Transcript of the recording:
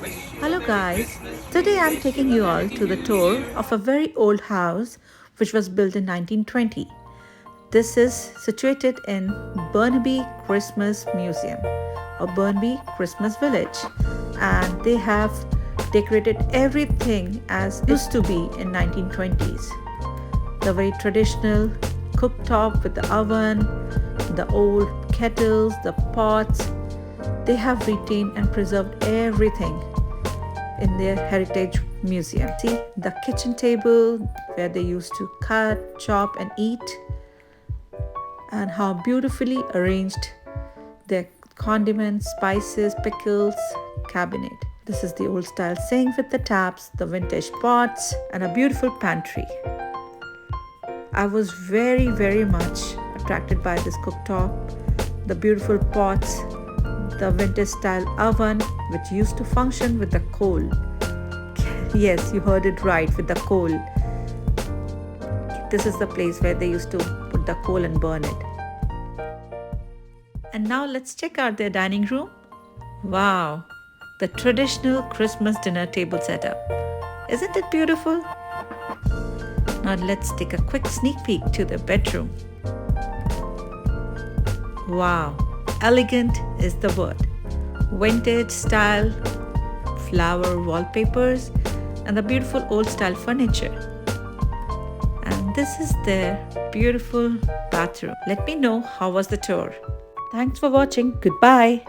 Hello guys, today I'm taking you all to the tour of a very old house which was built in 1920. This is situated in Burnaby Christmas Museum or Burnaby Christmas Village, and they have decorated everything as it used to be in 1920s. The very traditional cooktop with the oven, the old kettles, the pots, they have retained and preserved everything in their heritage museum. See the kitchen table where they used to cut, chop, and eat, and how beautifully arranged their condiments, spices, pickles cabinet. This is the old style sink with the taps, the vintage pots, and a beautiful pantry. I was very much attracted by this cooktop, the beautiful pots, the vintage style oven which used to function with the coal. Yes, you heard it right, with the coal. This is the place where they used to put the coal and burn it. And now let's check out their dining room. Wow, the traditional Christmas dinner table setup. Isn't it beautiful? Now let's take a quick sneak peek to the bedroom. Wow, elegant is the word. Vintage style flower wallpapers and the beautiful old style furniture. And this is their beautiful bathroom. Let me know how was the tour. Thanks for watching. Goodbye.